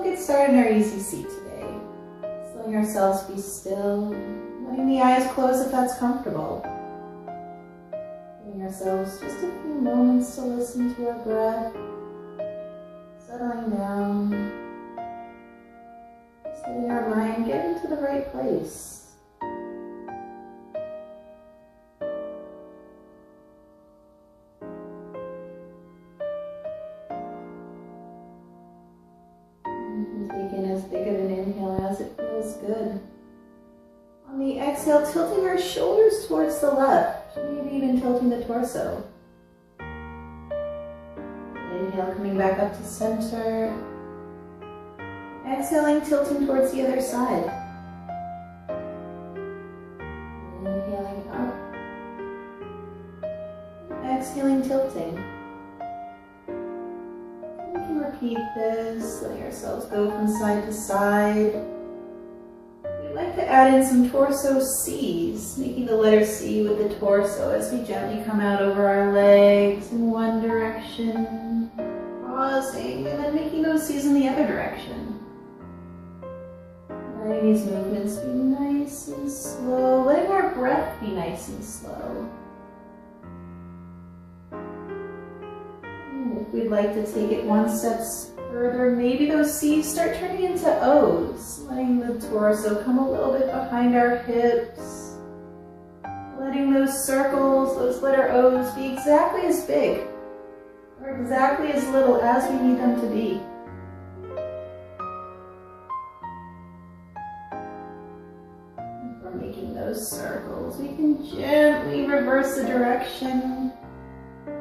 get started in our easy seat today. Just letting ourselves be still, letting the eyes close if that's comfortable. Giving ourselves just a few moments to listen to our breath, settling down, just letting our mind get into the right place. Good. On the exhale, tilting our shoulders towards the left, maybe even tilting the torso. Inhale, coming back up to center. Exhaling, tilting towards the other side. Inhaling up. Exhaling, tilting. We can repeat this, letting ourselves go from side to side. I'd like to add in some torso C's, making the letter C with the torso as we gently come out over our legs in one direction, pausing, and then making those C's in the other direction. Letting these movements be nice and slow, letting our breath be nice and slow. And if we'd like to take it one step further, maybe those C's start turning into O's, letting the torso come a little bit behind our hips, letting those circles, those letter O's, be exactly as big or exactly as little as we need them to be. And for making those circles, we can gently reverse the direction,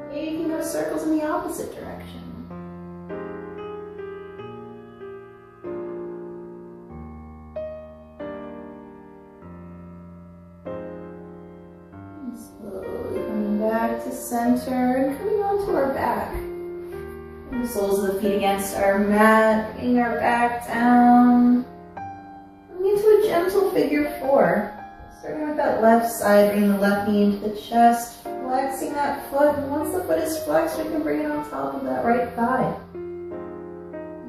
making those circles in the opposite direction. Slowly coming back to center and coming onto our back. And the soles of the feet against our mat, bringing our back down. Coming into a gentle figure four. Starting with that left side, bringing the left knee into the chest, flexing that foot. And once the foot is flexed, we can bring it on top of that right thigh.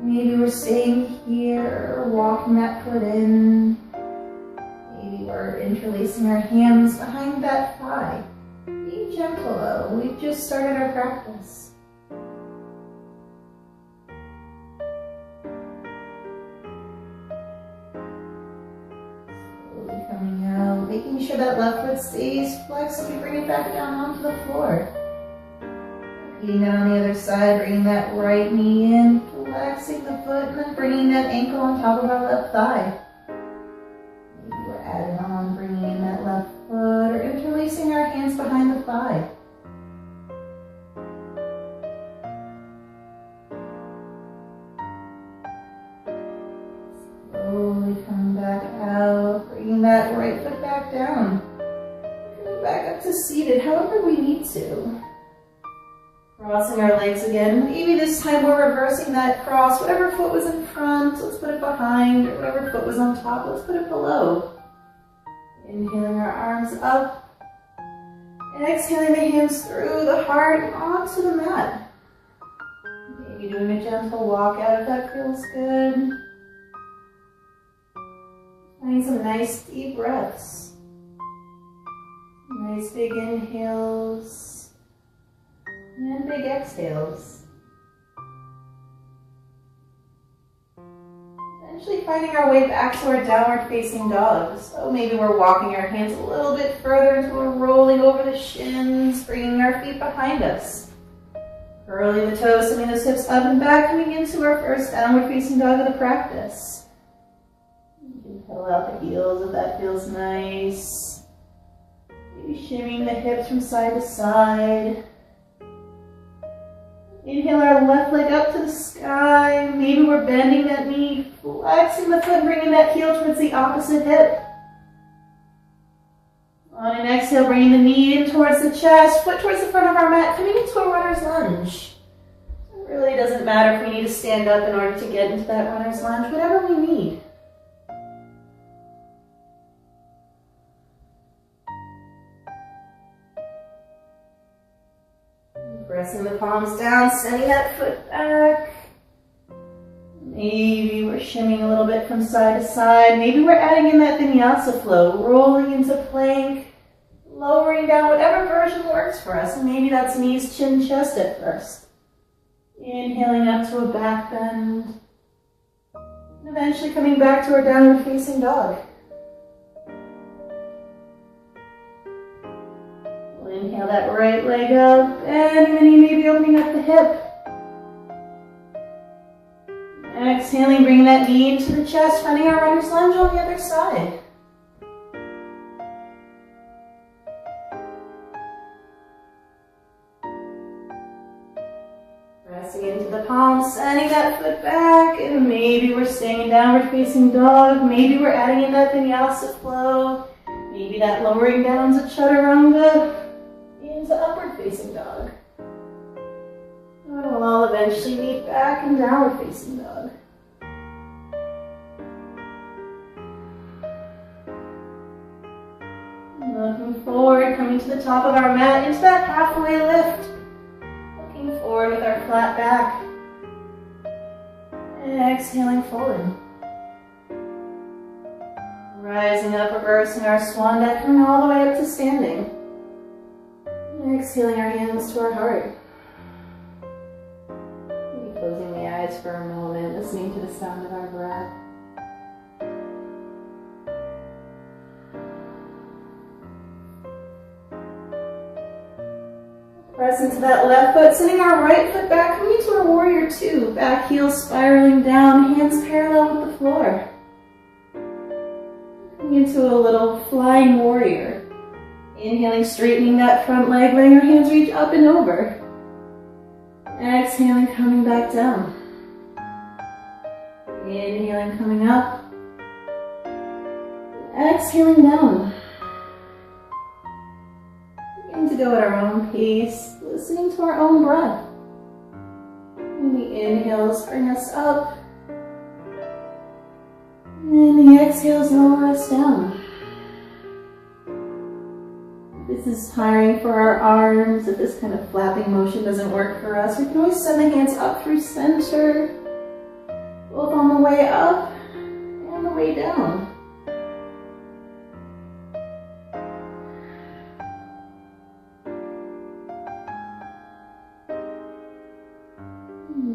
Maybe we're staying here, walking that foot in. Maybe we're interlacing our hands behind that thigh. Be gentle though, we've just started our practice. Slowly coming out, making sure that left foot stays flexed as we bring it back down onto the floor. Repeating that on the other side, bringing that right knee in, flexing the foot, and then bringing that ankle on top of our left thigh. Adding on, bringing in that left foot, or interlacing our hands behind the thigh. Slowly coming back out, bringing that right foot back down. Coming back up to seated, however we need to. Crossing our legs again. Maybe this time we're reversing that cross. Whatever foot was in front, let's put it behind, or whatever foot was on top, let's put it below. Inhaling our arms up, and exhaling the hands through the heart and onto the mat. Maybe doing a gentle walk out if that feels good. Finding some nice deep breaths. Nice big inhales and big exhales. Eventually finding our way back to our downward facing dog. So maybe we're walking our hands a little bit further until we're rolling over the shins, bringing our feet behind us. Curling the toes, sending those hips up and back, coming into our first downward facing dog of the practice. You can pedal out the heels if that feels nice. Maybe shimmying the hips from side to side. Inhale our left leg up to the sky. Maybe we're bending that knee, flexing the foot, bringing that heel towards the opposite hip. On an exhale, bringing the knee in towards the chest, foot towards the front of our mat, coming into a runner's lunge. It really doesn't matter if we need to stand up in order to get into that runner's lunge, whatever we need. Pressing the palms down, sending that foot back. Maybe we're shimmying a little bit from side to side. Maybe we're adding in that Vinyasa flow, rolling into plank, lowering down, whatever version works for us. And maybe that's knees, chin, chest at first. Inhaling up to a back bend. And eventually coming back to our downward facing dog. We'll inhale that right leg up, and then you may be opening up the hip. Exhaling, bringing that knee into the chest, finding our runner's lunge on the other side. Pressing into the palms, sending that foot back, and maybe we're staying in downward facing dog. Maybe we're adding in that Vinyasa flow. Maybe that lowering down to chaturanga into upward facing dog. We'll all eventually meet back in downward facing dog. Looking forward, coming to the top of our mat, into that halfway lift. Looking forward with our flat back. Exhaling, folding. Rising up, reversing our swan dive, coming all the way up to standing. Exhaling our hands to our heart. Maybe closing the eyes for a moment, listening to the sound of our breath. Press into that left foot, sending our right foot back, coming into our warrior two. Back heel spiraling down, hands parallel with the floor. Coming into a little flying warrior. Inhaling, straightening that front leg, letting our hands reach up and over. Exhaling, coming back down. Inhaling, coming up. Exhaling down. Beginning to go at our own pace, listening to our own breath. And the inhales bring us up. And the exhales lower us down. This is tiring for our arms. If this kind of flapping motion doesn't work for us, we can always send the hands up through center, both on the way up and the way down.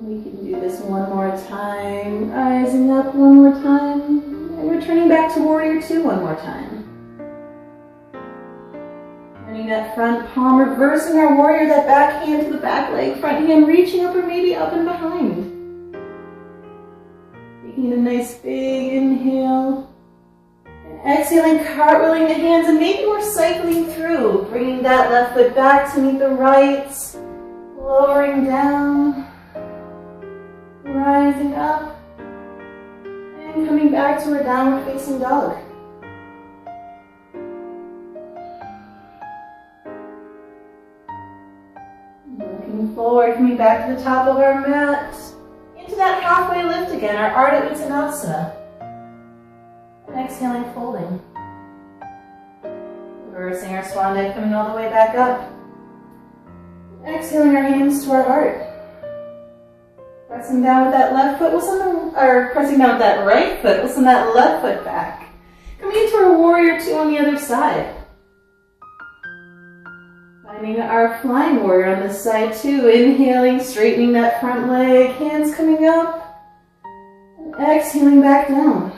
We can do this one more time, rising up one more time, and returning back to warrior two one more time. Turning that front palm, reversing our warrior, that back hand to the back leg, front hand reaching up or maybe up and behind. Taking a nice big inhale. And exhaling, cartwheeling the hands, and maybe we're cycling through, bringing that left foot back to meet the right, lowering down, rising up, and coming back to our downward facing dog. Forward, coming back to the top of our mat, into that halfway lift again, our Ardha Uttanasana. And exhaling, folding. Reversing our swan dive, coming all the way back up. Exhaling our hands to our heart. Pressing down with that left foot, pressing down with that right foot, we'll send that left foot back. Coming into our warrior two on the other side. Finding our flying warrior on this side too. Inhaling, straightening that front leg, hands coming up, and exhaling back down.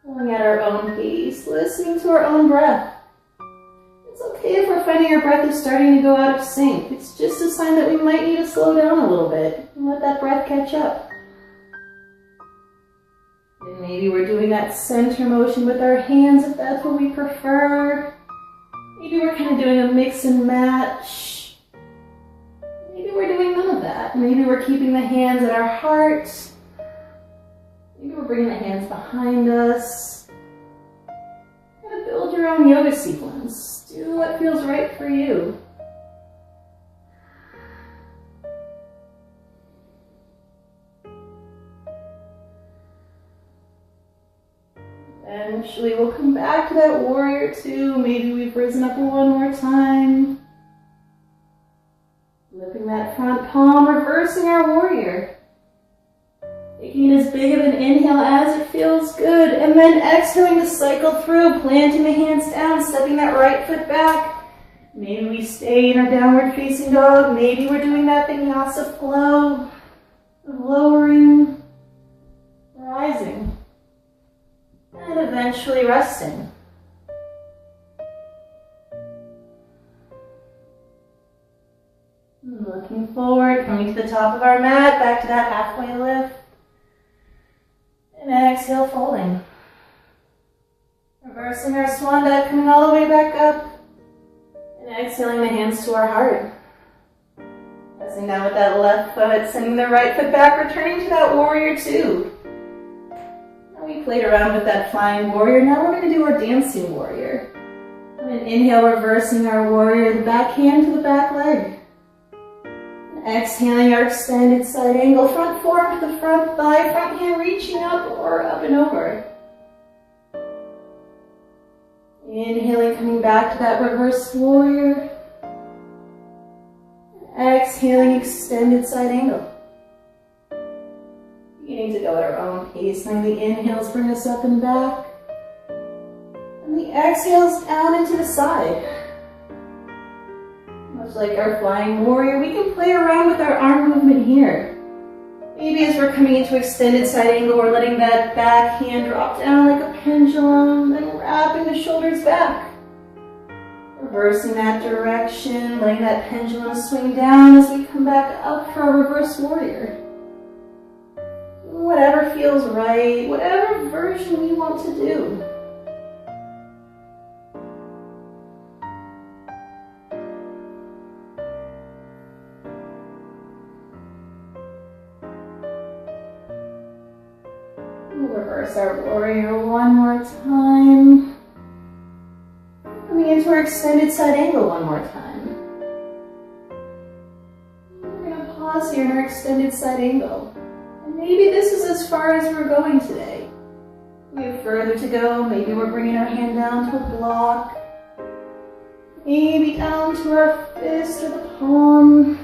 Going at our own pace, listening to our own breath. It's okay if we're finding our breath is starting to go out of sync. It's just a sign that we might need to slow down a little bit and let that breath catch up. And maybe we're doing that center motion with our hands if that's what we prefer. Maybe we're kind of doing a mix and match. Maybe we're doing none of that. Maybe we're keeping the hands at our heart. Maybe we're bringing the hands behind us. Kind of build your own yoga sequence. Do what feels right for you. Eventually we'll come back to that warrior two. Maybe we've risen up one more time. Lifting that front palm, reversing our warrior. Taking as big of an inhale as it feels good, and then exhaling to cycle through, planting the hands down, stepping that right foot back. Maybe we stay in our downward facing dog. Maybe we're doing that vinyasa flow, lowering, rising, and eventually resting. Looking forward, coming to the top of our mat, back to that halfway lift. And exhale, folding. Reversing our swan dive, coming all the way back up. And exhaling the hands to our heart. Pressing down with that left foot, sending the right foot back, returning to that warrior two. Now we played around with that flying warrior. Now we're going to do our dancing warrior. And inhale, reversing our warrior, the back hand to the back leg. Exhaling our extended side angle, front forearm to the front thigh, front hand reaching up or up and over. Inhaling, coming back to that reverse warrior. Exhaling, extended side angle. Beginning to go at our own pace. Now the inhales bring us up and back. And the exhales down into the side. Much like our flying warrior, we can play around with our arm movement here. Maybe as we're coming into extended side angle, we're letting that back hand drop down like a pendulum, then wrapping the shoulders back. Reversing that direction, letting that pendulum swing down as we come back up for our reverse warrior. Whatever feels right, whatever version we want to do. Reverse our warrior one more time. Coming into our extended side angle one more time. We're going to pause here in our extended side angle. And maybe this is as far as we're going today. We have further to go. Maybe we're bringing our hand down to a block. Maybe down to our fist or the palm.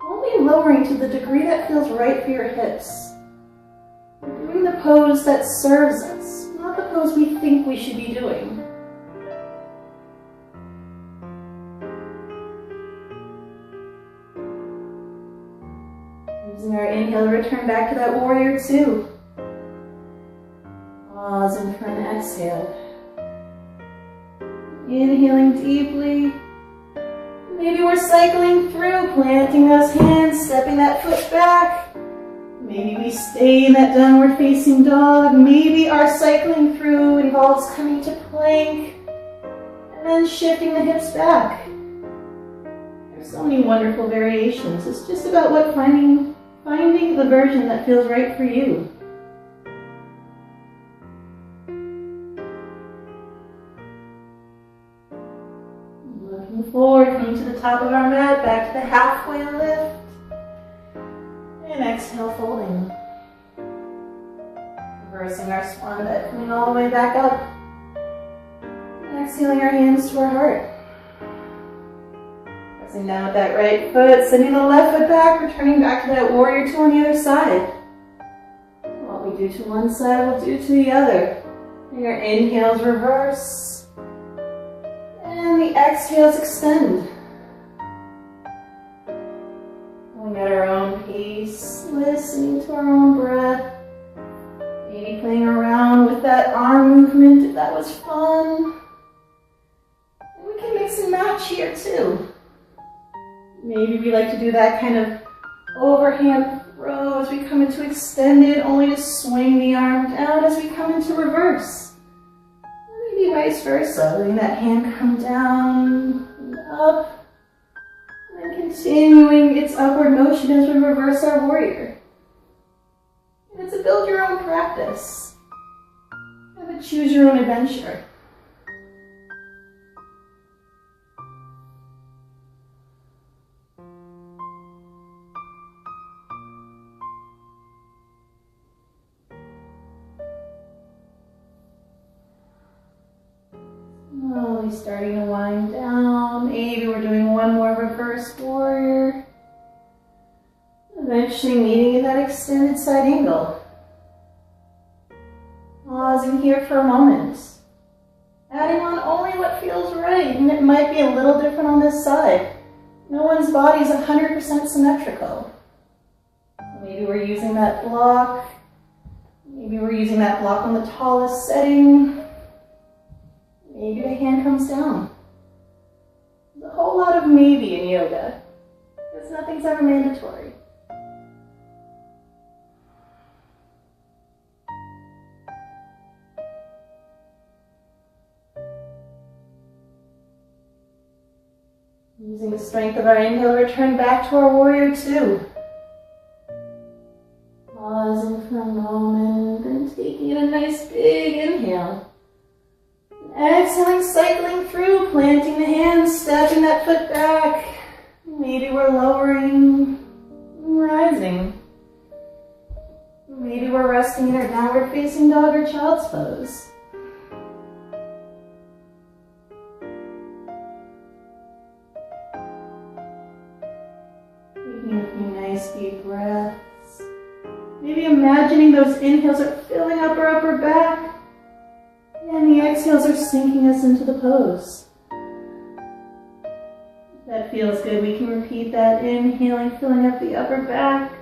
Only lowering to the degree that feels right for your hips. We're doing the pose that serves us, not the pose we think we should be doing. Using our inhale to return back to that warrior two. Pausing for an exhale. Inhaling deeply. Maybe we're cycling through, planting those hands, stepping that foot back. Maybe we stay in that downward facing dog. Maybe our cycling through involves coming to plank and then shifting the hips back. There's so many wonderful variations. It's just about finding the version that feels right for you. Looking forward, coming to the top of our mat, back to the halfway lift. And exhale, folding. Reversing our swan dive, coming all the way back up. And exhaling our hands to our heart. Pressing down with that right foot, sending the left foot back, returning back to that warrior two on the other side. What we do to one side, we'll do to the other. And your inhales reverse. And the exhales extend. At our own pace, listening to our own breath, maybe playing around with that arm movement if that was fun. And we can mix and match here too. Maybe we like to do that kind of overhand throw as we come into extended, only to swing the arm down as we come into reverse. Maybe vice versa, letting that hand come down and up. And continuing its upward motion as we reverse our warrior. And it's a build your own practice. And a choose your own adventure. Slowly starting to wind down. Maybe we're doing one more reverse warrior. Eventually meeting in that extended side angle. Pausing here for a moment. Adding on only what feels right, and it might be a little different on this side. No one's body is 100% symmetrical. Maybe we're using that block. Maybe we're using that block on the tallest setting. Maybe the hand comes down. There's a whole lot of maybe in yoga, because nothing's ever mandatory. Using the strength of our inhale, return back to our warrior two. Pausing for a moment and taking in a nice big inhale. Exhaling, cycling through, planting the hands, stepping that foot back. Maybe we're lowering, rising. Maybe we're resting in our downward facing dog or child's pose. Taking a few nice deep breaths. Maybe imagining those inhales are filling up our upper back. And the exhales are sinking us into the pose. If that feels good, we can repeat that. Inhaling, filling up the upper back.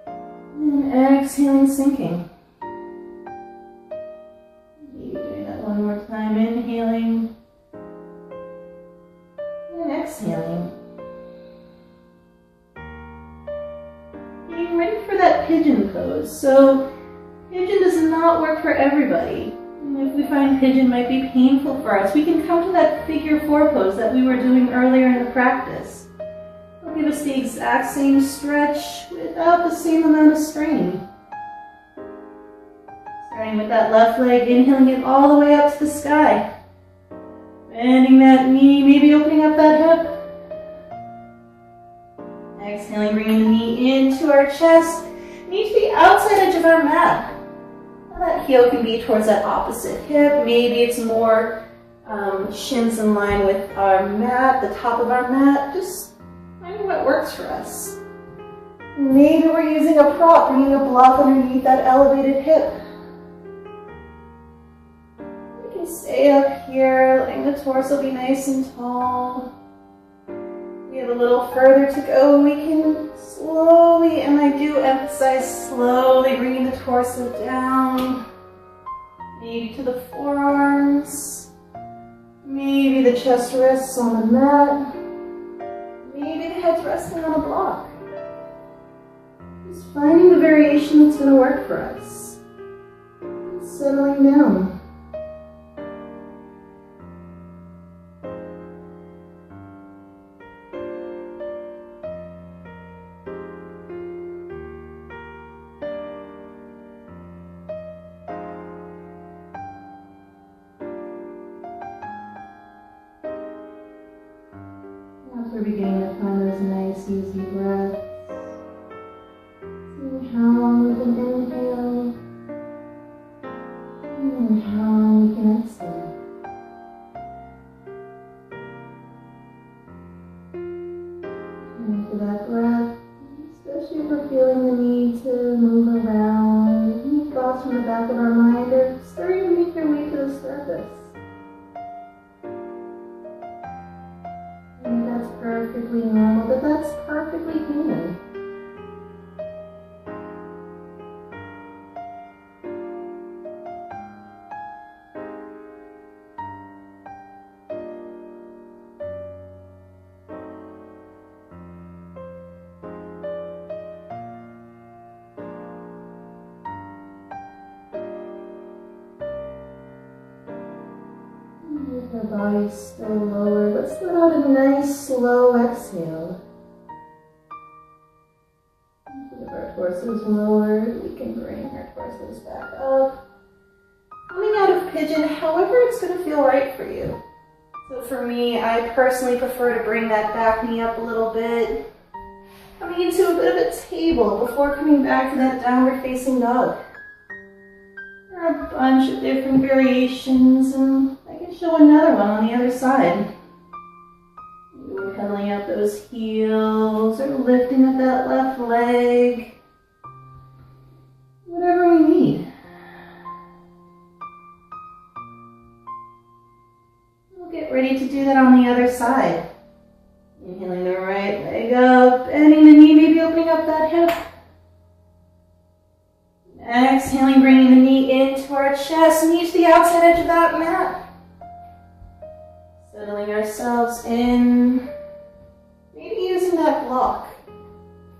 And exhaling, sinking. Maybe doing that one more time. Inhaling. And exhaling. Getting ready for that pigeon pose. So, pigeon does not work for everybody. And if we find pigeon might be painful for us, we can come to that figure four pose that we were doing earlier in the practice. It'll give us the exact same stretch without the same amount of strain. Starting with that left leg, inhaling it all the way up to the sky. Bending that knee, maybe opening up that hip. Exhaling, bringing the knee into our chest. Knee to the outside edge of our mat. That heel can be towards that opposite hip. Maybe it's more shins in line with our mat, the top of our mat. Just finding what works for us. Maybe we're using a prop, bringing a block underneath that elevated hip. We can stay up here, letting the torso be nice and tall. We have a little further to go. We can slowly, and I do emphasize slowly, bringing the torso down. Maybe to the forearms. Maybe the chest rests on the mat. Maybe the head's resting on a block. Just finding the variation that's going to work for us. Settling down. We're beginning to find those nice, easy breaths. See how long we can inhale, and how long we can exhale. And for that breath, especially if we're feeling the need to move around, any thoughts from the back of our mind are starting to make their way to the surface. Perfectly normal, but that's perfectly human. With our body still lower, let's let out a nice slow exhale. If our torso is lowered, we can bring our torsos back up. Coming out of pigeon, however it's going to feel right for you. So for me, I personally prefer to bring that back knee up a little bit. Coming into a bit of a table before coming back to that downward facing dog. There are a bunch of different variations, and I can show another one on the other side. We're pedaling out those those heels or lifting up that left leg. Whatever we need. We'll get ready to do that on the other side. Inhaling the right leg up, bending the knee, maybe opening up that hip. Exhaling, bringing the knee into our chest, knee to the outside edge of that mat. Settling ourselves in, maybe using that block.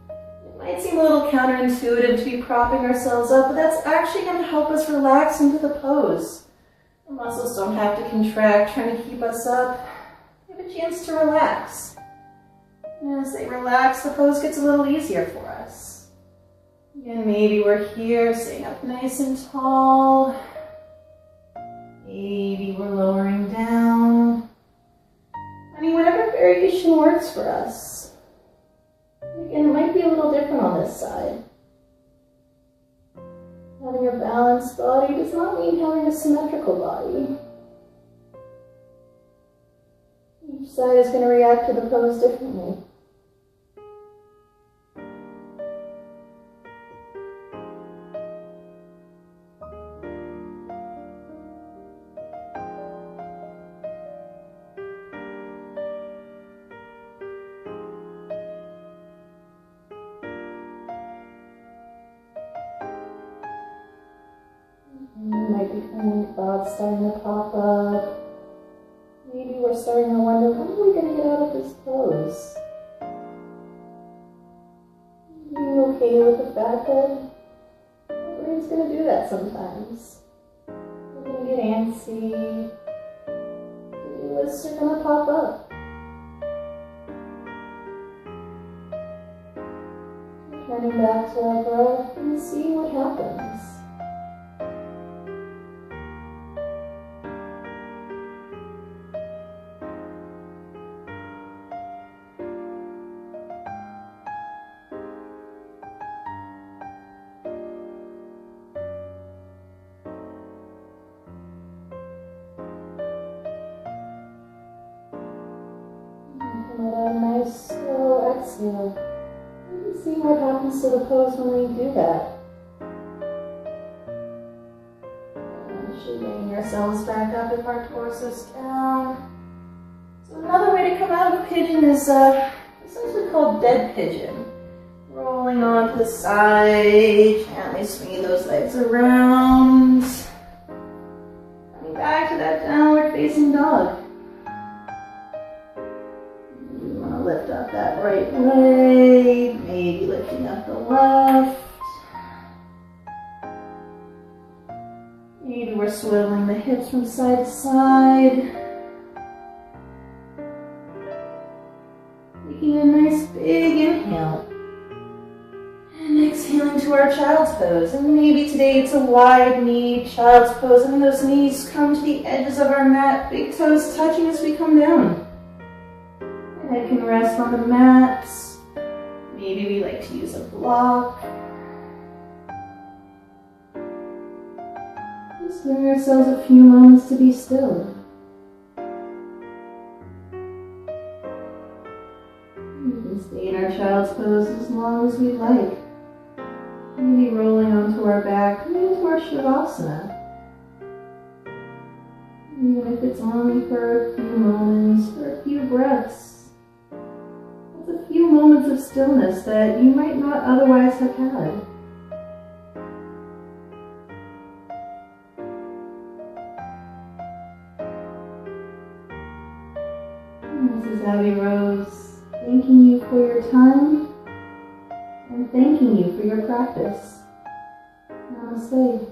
It might seem a little counterintuitive to be propping ourselves up, but that's actually going to help us relax into the pose. The muscles don't have to contract, trying to keep us up. We have a chance to relax. And as they relax, the pose gets a little easier for us. Again, maybe we're here, sitting up nice and tall. Maybe we're lowering down. I mean, whatever variation works for us. Again, it might be a little different on this side. Having a balanced body does not mean having a symmetrical body. Each side is going to react to the pose differently. Thoughts starting to pop up. Maybe we're starting to wonder, when are we going to get out of this pose? Being okay with the fact that our brain's going to do that sometimes. We're going to get antsy. The lists are going to pop up. Turning back to our breath and seeing what happens. Slow exhale. You can see what happens to the pose when we do that. And bringing ourselves back up if our torso's down. So another way to come out of pigeon is essentially called dead pigeon. Rolling onto the side, gently swinging those legs around. Coming back to that downward facing dog. Lift up that right leg, maybe lifting up the left. Maybe we're swiveling the hips from side to side. Taking a nice big inhale. And exhaling to our child's pose. And maybe today it's a wide knee child's pose. And those knees come to the edges of our mat, big toes touching as we come down. Head can rest on the mat. Maybe we like to use a block. Just giving ourselves a few moments to be still. We can stay in our child's pose as long as we like. Maybe rolling onto our back, maybe into our Shavasana. Even if it's only for a few moments, for a few breaths. A few moments of stillness that you might not otherwise have had. And this is Abby Rose, thanking you for your time and thanking you for your practice. Namaste.